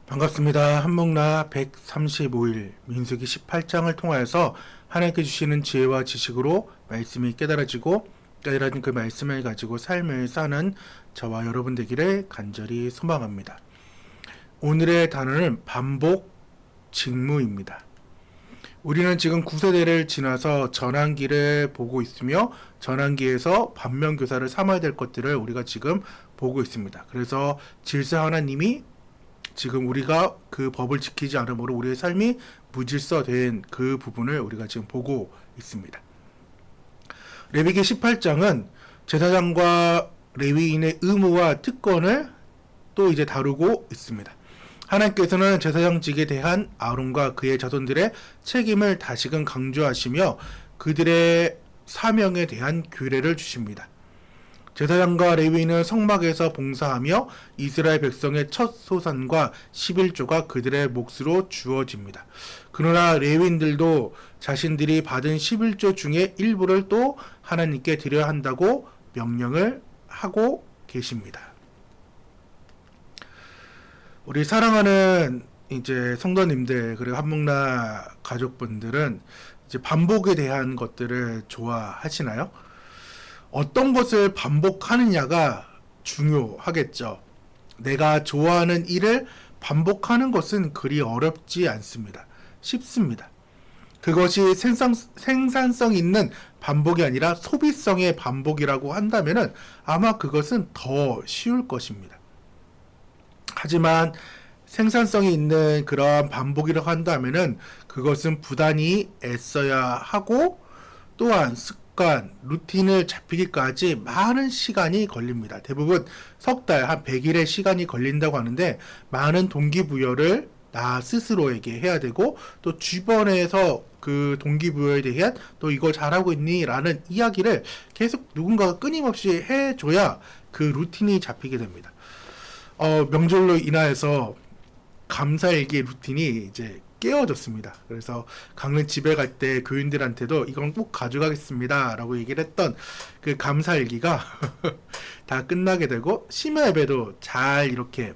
반갑습니다. 한목나 135일 민수기 18장을 통하여서 하나님께 주시는 지혜와 지식으로 말씀이 깨달아지고 깨달아진 그 말씀을 가지고 삶을 사는 저와 여러분 되기를 간절히 소망합니다. 오늘의 단어는 반복 직무입니다. 우리는 지금 9세대를 지나서 전환기를 보고 있으며 전환기에서 반면교사를 삼아야 될 것들을 우리가 지금 보고 있습니다. 그래서 질서 하나님이 지금 우리가 그 법을 지키지 않으므로 우리의 삶이 무질서된 그 부분을 우리가 지금 보고 있습니다. 레위기 18장은 제사장과 레위인의 의무와 특권을 또 이제 다루고 있습니다. 하나님께서는 제사장직에 대한 아론과 그의 자손들의 책임을 다시금 강조하시며 그들의 사명에 대한 규례를 주십니다. 제사장과 레위인은 성막에서 봉사하며 이스라엘 백성의 첫 소산과 11조가 그들의 몫으로 주어집니다. 그러나 레위인들도 자신들이 받은 11조 중에 일부를 또 하나님께 드려야 한다고 명령을 하고 계십니다. 우리 사랑하는 이제 성도님들 그리고 한목나 가족분들은 이제 반복에 대한 것들을 좋아하시나요? 어떤 것을 반복하느냐가 중요하겠죠. 내가 좋아하는 일을 반복하는 것은 그리 어렵지 않습니다. 쉽습니다. 그것이 생산성 있는 반복이 아니라 소비성의 반복이라고 한다면 아마 그것은 더 쉬울 것입니다. 하지만 생산성이 있는 그러한 반복이라고 한다면 그것은 부단히 애써야 하고 또한 습관, 루틴을 잡히기까지 많은 시간이 걸립니다. 대부분 석 달, 한 100일의 시간이 걸린다고 하는데 많은 동기부여를 나 스스로에게 해야 되고 또 주변에서 그 동기부여에 대한 또 이거 잘하고 있니? 라는 이야기를 계속 누군가가 끊임없이 해줘야 그 루틴이 잡히게 됩니다. 명절로 인하여서 감사일기 루틴이 이제 깨어졌습니다. 그래서 강릉 집에 갈 때 교인들한테도 이건 꼭 가져가겠습니다 라고 얘기를 했던 그 감사일기가 다 끝나게 되고 심야 예배도 잘 이렇게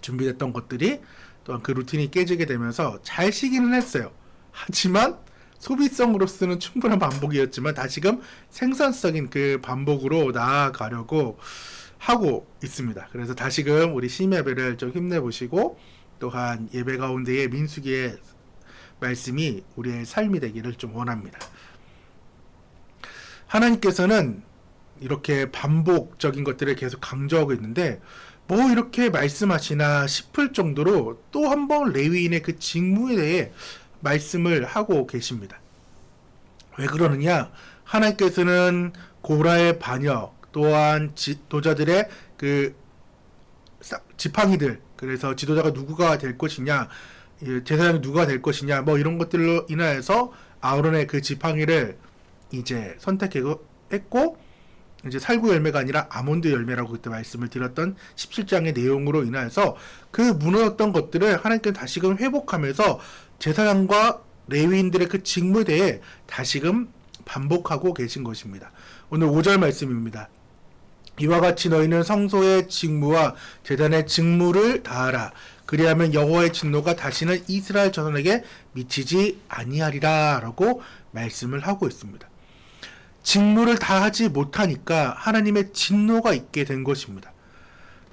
준비됐던 것들이 또한 그 루틴이 깨지게 되면서 잘 쉬기는 했어요. 하지만 소비성으로서는 충분한 반복이었지만 다시금 생산적인 그 반복으로 나아가려고 하고 있습니다. 그래서 다시금 우리 심야 예배를 좀 힘내보시고 또한 예배 가운데의 민수기의 말씀이 우리의 삶이 되기를 좀 원합니다. 하나님께서는 이렇게 반복적인 것들을 계속 강조하고 있는데 뭐 이렇게 말씀하시나 싶을 정도로 또 한 번 레위인의 그 직무에 대해 말씀을 하고 계십니다. 왜 그러느냐? 하나님께서는 고라의 반역 또한 지도자들의 그 지팡이들 그래서 지도자가 누구가 될 것이냐 제사장이 누가 될 것이냐 뭐 이런 것들로 인하여서 아론의 그 지팡이를 이제 선택했고 이제 살구 열매가 아니라 아몬드 열매라고 그때 말씀을 드렸던 17장의 내용으로 인하여서 그 무너졌던 것들을 하나님께 다시금 회복하면서 제사장과 레위인들의 그 직무에 대해 다시금 반복하고 계신 것입니다. 오늘 5절 말씀입니다. 이와 같이 너희는 성소의 직무와 제단의 직무를 다하라. 그리하면 여호와의 진노가 다시는 이스라엘 자손에게 미치지 아니하리라 라고 말씀을 하고 있습니다. 직무를 다하지 못하니까 하나님의 진노가 있게 된 것입니다.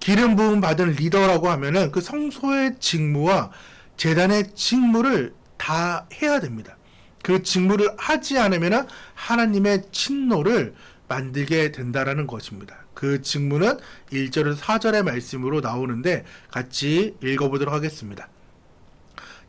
기름 부음 받은 리더라고 하면은 그 성소의 직무와 제단의 직무를 다 해야 됩니다. 그 직무를 하지 않으면 하나님의 진노를 만들게 된다라는 것입니다. 그 직무는 1절에서 4절의 말씀으로 나오는데 같이 읽어보도록 하겠습니다.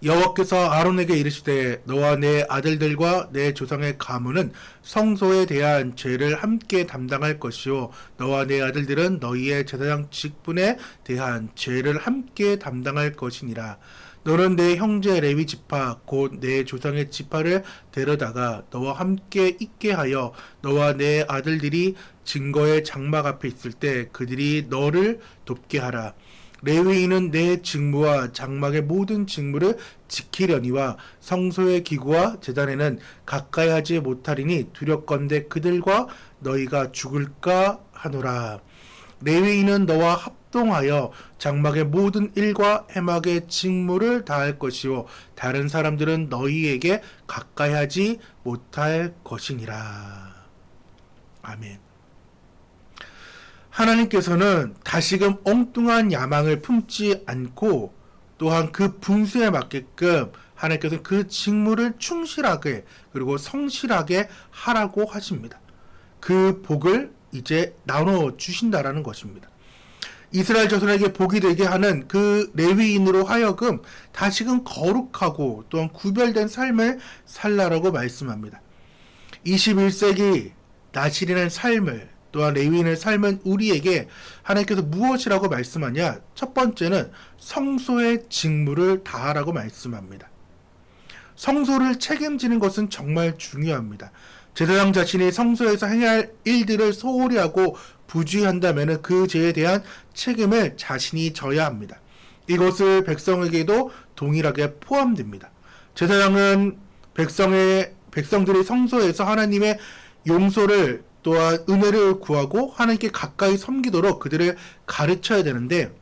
여호와께서 아론에게 이르시되 너와 내 아들들과 내 조상의 가문은 성소에 대한 죄를 함께 담당할 것이요 너와 내 아들들은 너희의 제사장 직분에 대한 죄를 함께 담당할 것이니라. 너는 내 형제 레위 지파 곧 내 조상의 지파를 데려다가 너와 함께 있게 하여 너와 내 아들들이 증거의 장막 앞에 있을 때 그들이 너를 돕게 하라. 레위인은 내 직무와 장막의 모든 직무를 지키려니와 성소의 기구와 제단에는 가까이 하지 못하리니 두렵건대 그들과 너희가 죽을까 하노라. 레위인은 너와 합동하여 장막의 모든 일과 해막의 직무를 다할 것이요 다른 사람들은 너희에게 가까이 하지 못할 것이니라. 아멘. 하나님께서는 다시금 엉뚱한 야망을 품지 않고 또한 그 분수에 맞게끔 하나님께서는 그 직무를 충실하게 그리고 성실하게 하라고 하십니다. 그 복을 이제 나눠 주신다라는 것입니다. 이스라엘 자손에게 복이 되게 하는 그 레위인으로 하여금 다시금 거룩하고 또한 구별된 삶을 살라라고 말씀합니다. 21세기 나실인의 삶을 또한 레위인의 삶은 우리에게 하나님께서 무엇이라고 말씀하냐? 첫 번째는 성소의 직무를 다하라고 말씀합니다. 성소를 책임지는 것은 정말 중요합니다. 제사장 자신이 성소에서 행해야 할 일들을 소홀히 하고 부주의한다면 그 죄에 대한 책임을 자신이 져야 합니다. 이것을 백성에게도 동일하게 포함됩니다. 제사장은 백성들이 성소에서 하나님의 용서를 또한 은혜를 구하고 하나님께 가까이 섬기도록 그들을 가르쳐야 되는데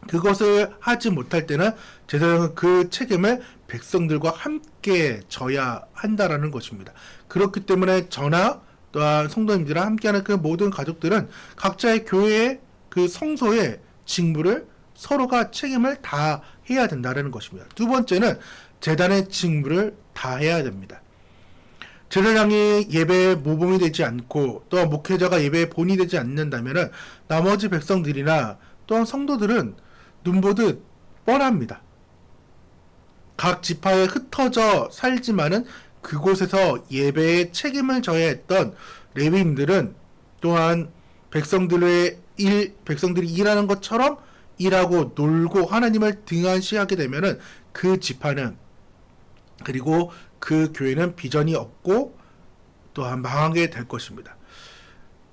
그것을 하지 못할 때는 제사장은 그 책임을 백성들과 함께 져야 한다라는 것입니다. 그렇기 때문에 저나 또한 성도님들과 함께하는 그 모든 가족들은 각자의 교회의 그 성소의 직무를 서로가 책임을 다 해야 된다는 것입니다. 두 번째는 제단의 직무를 다 해야 됩니다. 제사장이 예배에 모범이 되지 않고 또한 목회자가 예배에 본이 되지 않는다면 나머지 백성들이나 또한 성도들은 눈보듯 뻔합니다. 각 지파에 흩어져 살지만은 그곳에서 예배에 책임을 져야 했던 레위인들은 또한 백성들이 일하는 것처럼 일하고 놀고 하나님을 등한시하게 되면은 그 지파는 그리고 그 교회는 비전이 없고 또한 망하게 될 것입니다.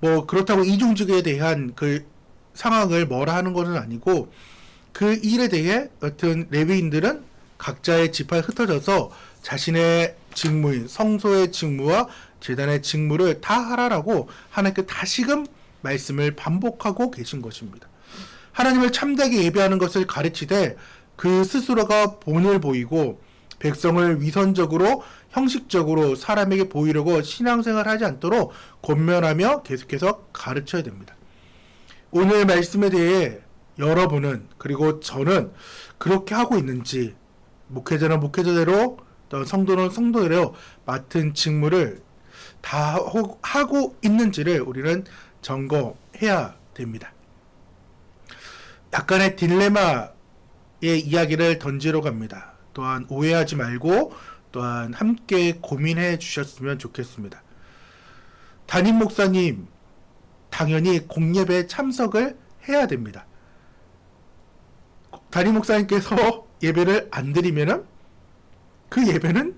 뭐 그렇다고 이중직에 대한 그 상황을 뭐라 하는 것은 아니고 그 일에 대해 여튼 레위인들은 각자의 지파에 흩어져서 자신의 직무인 성소의 직무와 제단의 직무를 다 하라라고 하나님께 다시금 말씀을 반복하고 계신 것입니다. 하나님을 참되게 예배하는 것을 가르치되 그 스스로가 본을 보이고 백성을 위선적으로 형식적으로 사람에게 보이려고 신앙생활을 하지 않도록 권면하며 계속해서 가르쳐야 됩니다. 오늘 말씀에 대해 여러분은 그리고 저는 그렇게 하고 있는지 목회자는 목회자대로 또 성도는 성도대로 맡은 직무를 다 하고 있는지를 우리는 점검해야 됩니다. 약간의 딜레마의 이야기를 던지러 갑니다. 또한 오해하지 말고 또한 함께 고민해 주셨으면 좋겠습니다. 담임 목사님 당연히 공예배 참석을 해야 됩니다. 담임 목사님께서 예배를 안 드리면은 그 예배는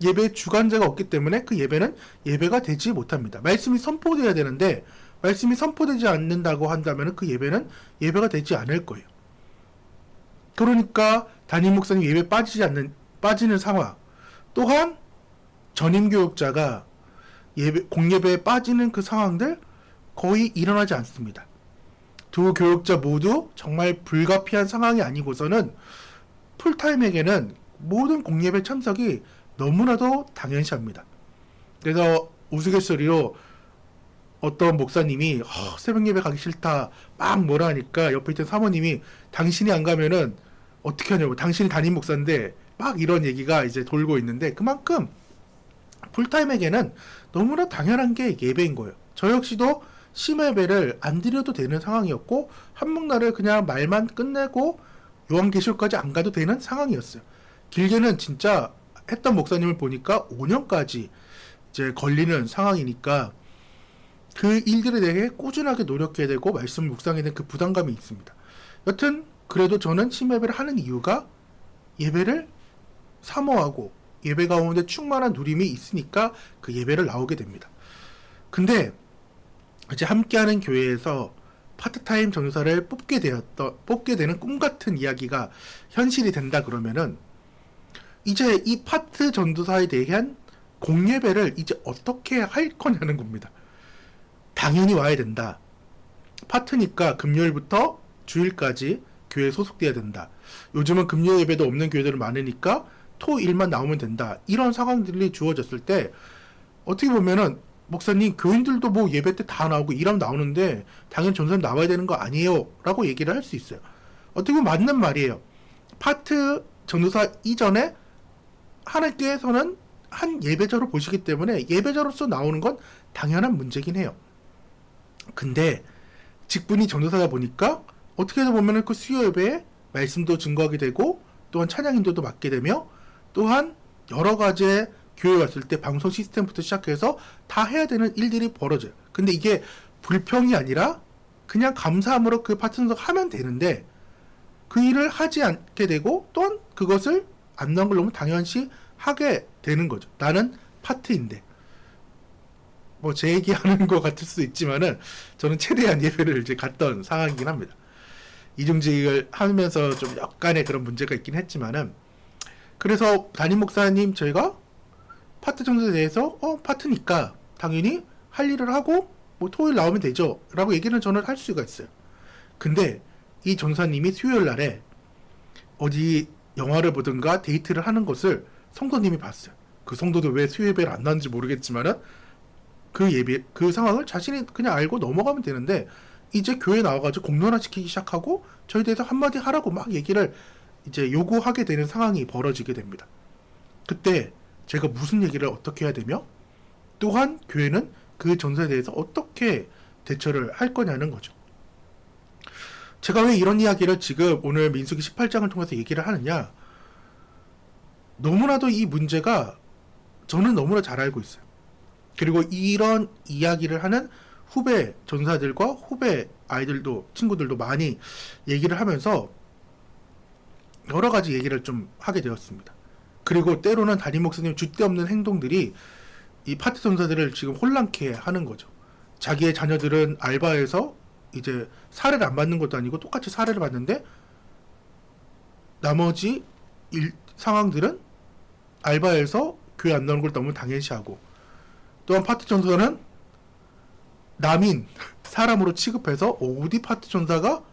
예배 주관자가 없기 때문에 그 예배는 예배가 되지 못합니다. 말씀이 선포되어야 되는데 말씀이 선포되지 않는다고 한다면 그 예배는 예배가 되지 않을 거예요. 그러니까 담임 목사님 예배 빠지는 상황, 또한 전임 교육자가 공예배에 빠지는 그 상황들 거의 일어나지 않습니다. 두 교육자 모두 정말 불가피한 상황이 아니고서는 풀타임에게는 모든 공예배 참석이 너무나도 당연시합니다. 그래서 우스갯소리로 어떤 목사님이 새벽 예배 가기 싫다 막 뭐라 하니까 옆에 있던 사모님이 당신이 안 가면은 어떻게 하냐고, 당신이 담임 목사인데 막 이런 얘기가 이제 돌고 있는데 그만큼 풀타임에게는 너무나 당연한 게 예배인 거예요. 저 역시도 심야 예배를 안 드려도 되는 상황이었고 한목날을 그냥 말만 끝내고 요한계시록까지 안 가도 되는 상황이었어요. 길게는 진짜 했던 목사님을 보니까 5년까지 이제 걸리는 상황이니까 그 일들에 대해 꾸준하게 노력해야 되고 말씀 묵상해야 되는 그 부담감이 있습니다. 여튼 그래도 저는 심야 예배를 하는 이유가 예배를 사모하고 예배 가운데 충만한 누림이 있으니까 그 예배를 나오게 됩니다. 근데 이제 함께하는 교회에서 파트타임 전도사를 뽑게 되는 꿈같은 이야기가 현실이 된다 그러면은 이제 이 파트 전도사에 대한 공예배를 이제 어떻게 할 거냐는 겁니다. 당연히 와야 된다. 파트니까 금요일부터 주일까지 교회에 소속돼야 된다. 요즘은 금요 예배도 없는 교회들이 많으니까 토일만 나오면 된다. 이런 상황들이 주어졌을 때 어떻게 보면은 목사님 교인들도 뭐 예배 때 다 나오고 일하면 나오는데 당연히 전사님 나와야 되는 거 아니에요 라고 얘기를 할 수 있어요. 어떻게 보면 맞는 말이에요. 파트 전도사 이전에 하나님께서는 한 예배자로 보시기 때문에 예배자로서 나오는 건 당연한 문제긴 해요. 근데 직분이 전도사다 보니까 어떻게 하다 보면은 그 수요 예배에 말씀도 증거하게 되고 또한 찬양 인도도 맡게 되며 또한 여러 가지의 교회 왔을 때 방송 시스템부터 시작해서 다 해야 되는 일들이 벌어져요. 근데 이게 불평이 아니라 그냥 감사함으로 그 파트너가 하면 되는데 그 일을 하지 않게 되고 또한 그것을 안 나온 걸 너무 당연시 하게 되는 거죠. 나는 파트인데. 뭐 제 얘기하는 것 같을 수도 있지만은 저는 최대한 예배를 이제 갔던 상황이긴 합니다. 이중직을 하면서 좀 약간의 그런 문제가 있긴 했지만은 그래서 담임 목사님 저희가 파트 정도에 대해서 파트니까 당연히 할 일을 하고 뭐 토요일 나오면 되죠 라고 얘기는 저는 할 수가 있어요. 근데 이 전사님이 수요일 날에 어디 영화를 보든가 데이트를 하는 것을 성도님이 봤어요. 그 성도도 왜 수요 예배를 안 나왔는지 모르겠지만은 그 상황을 자신이 그냥 알고 넘어가면 되는데 이제 교회 나와가지고 공론화 시키기 시작하고 저희 대해서 한마디 하라고 막 얘기를 이제 요구하게 되는 상황이 벌어지게 됩니다. 그때 제가 무슨 얘기를 어떻게 해야 되며 또한 교회는 그 전사에 대해서 어떻게 대처를 할 거냐는 거죠. 제가 왜 이런 이야기를 지금 오늘 민수기 18장을 통해서 얘기를 하느냐, 너무나도 이 문제가 저는 너무나 잘 알고 있어요. 그리고 이런 이야기를 하는 후배 전사들과 후배 아이들도 친구들도 많이 얘기를 하면서 여러 가지 얘기를 좀 하게 되었습니다. 그리고 때로는 담임 목사님 줏대없는 행동들이 이 파트 전사들을 지금 혼란케 하는 거죠. 자기의 자녀들은 알바에서 이제 사례를 안 받는 것도 아니고 똑같이 사례를 받는데 나머지 상황들은 알바에서 교회 안 나오는 걸 너무 당연시하고 또한 파트 전사는 남인 사람으로 취급해서 어디 파트 전사가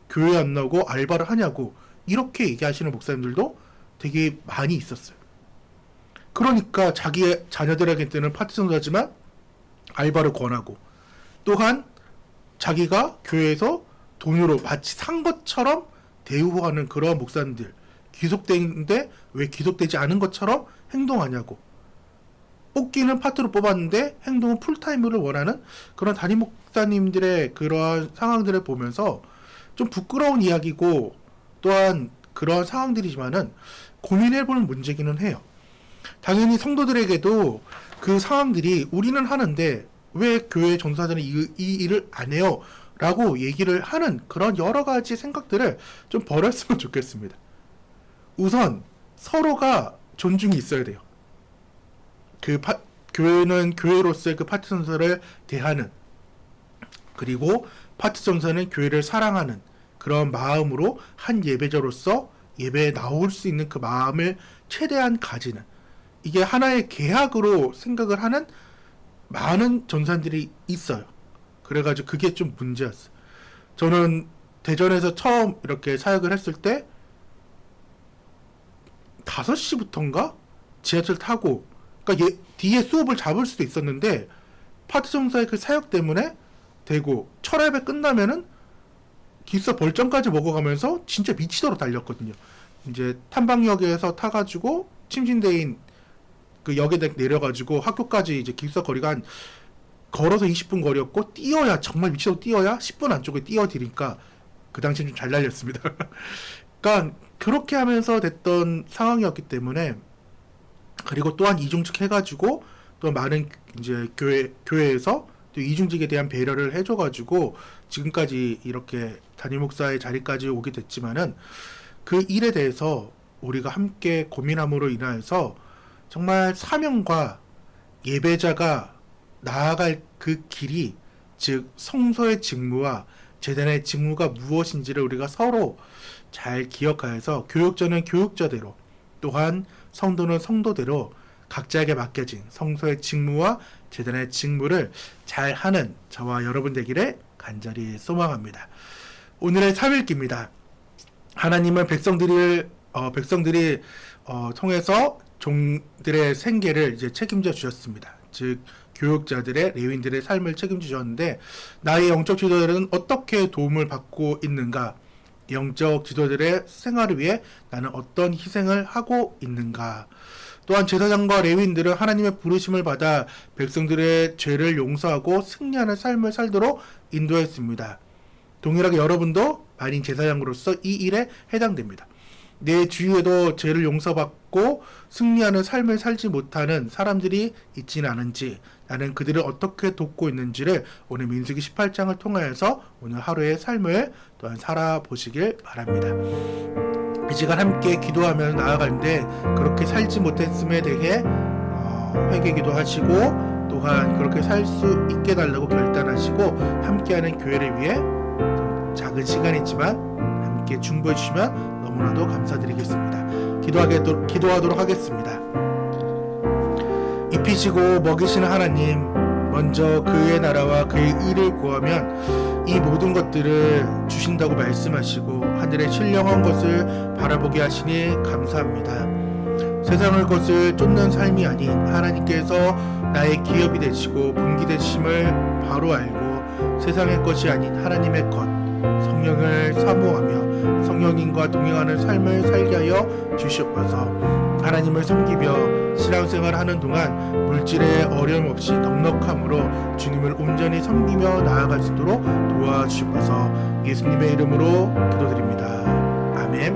교회 안 나오고 알바를 하냐고 이렇게 얘기하시는 목사님들도 되게 많이 있었어요. 그러니까 자기의 자녀들에게는 파트 전사지만 알바를 권하고 또한 자기가 교회에서 돈으로 마치 산 것처럼 대우하는 그런 목사님들, 귀속되는데 왜 귀속되지 않은 것처럼 행동하냐고, 뽑기는 파트로 뽑았는데 행동은 풀타임을 원하는 그런 담임 목사님들의 그러한 상황들을 보면서 좀 부끄러운 이야기고 또한 그런 상황들이지만은 고민해볼 문제기는 해요. 당연히 성도들에게도 그 상황들이 우리는 하는데 왜 교회 전사들은 이 일을 안 해요? 라고 얘기를 하는 그런 여러 가지 생각들을 좀 버렸으면 좋겠습니다. 우선 서로가 존중이 있어야 돼요. 교회는 교회로서의 그 파트 전사를 대하는, 그리고 파트 전사는 교회를 사랑하는 그런 마음으로 한 예배자로서 예배에 나올 수 있는 그 마음을 최대한 가지는, 이게 하나의 계약으로 생각을 하는 많은 전사들이 있어요. 그래가지고 그게 좀 문제였어요. 저는 대전에서 처음 이렇게 사역을 했을 때 5시부터인가 지하철 타고, 그러니까 뒤에 수업을 잡을 수도 있었는데 파트 전사의 그 사역 때문에 되고 철야배 끝나면은 기숙사 벌점까지 먹어가면서 진짜 미치도록 달렸거든요. 이제 탐방역에서 타가지고 침신대인 그 역에 내려가지고 학교까지 이제 기숙사 거리가 한 걸어서 20분 거리였고 뛰어야 정말 미치도록 뛰어야 10분 안쪽에 뛰어드니까 그 당시엔 좀 잘 달렸습니다. 그러니까 그렇게 하면서 됐던 상황이었기 때문에, 그리고 또한 이중직 해가지고 또 많은 이제 교회에서 또 이중직에 대한 배려를 해줘가지고 지금까지 이렇게 담임 목사의 자리까지 오게 됐지만은 그 일에 대해서 우리가 함께 고민함으로 인하여서 정말 사명과 예배자가 나아갈 그 길이, 즉 성소의 직무와 제단의 직무가 무엇인지를 우리가 서로 잘 기억하여서 교육자는 교육자대로 또한 성도는 성도대로 각자에게 맡겨진 성소의 직무와 제단의 직무를 잘 하는 저와 여러분 되기를 간절히 소망합니다. 오늘의 3일기입니다. 하나님은 백성들이 통해서 종들의 생계를 이제 책임져 주셨습니다. 즉 교육자들의 레위인들의 삶을 책임져 주셨는데 나의 영적 지도자들은 어떻게 도움을 받고 있는가? 영적 지도자들의 생활을 위해 나는 어떤 희생을 하고 있는가? 또한 제사장과 레위인들은 하나님의 부르심을 받아 백성들의 죄를 용서하고 승리하는 삶을 살도록 인도했습니다. 동일하게 여러분도 만인 제사장으로서 이 일에 해당됩니다. 내 주위에도 죄를 용서받고 승리하는 삶을 살지 못하는 사람들이 있지는 않은지, 나는 그들을 어떻게 돕고 있는지를 오늘 민수기 18장을 통하여서 오늘 하루의 삶을 또한 살아보시길 바랍니다. 이 시간 함께 기도하며 나아가는데 그렇게 살지 못했음에 대해 회개기도 하시고 또한 그렇게 살 수 있게 달라고 결단하시고 함께하는 교회를 위해 작은 시간이지만 함께 중보해 주시면 너무나도 감사드리겠습니다. 기도하도록 하겠습니다. 입히시고 먹이시는 하나님, 먼저 그의 나라와 그의 의를 구하면 이 모든 것들을 주신다고 말씀하시고 하늘의 신령한 것을 바라보게 하시니 감사합니다. 세상의 것을 쫓는 삶이 아닌 하나님께서 나의 기업이 되시고 분기 되심을 바로 알고 세상의 것이 아닌 하나님의 것, 성령을 사모하며 성령님과 동행하는 삶을 살게 하여 주시옵소서. 하나님을 섬기며 신앙생활 하는 동안 물질의 어려움 없이 넉넉함으로 주님을 온전히 섬기며 나아갈 수 있도록 도와주시옵소서. 예수님의 이름으로 기도드립니다. 아멘.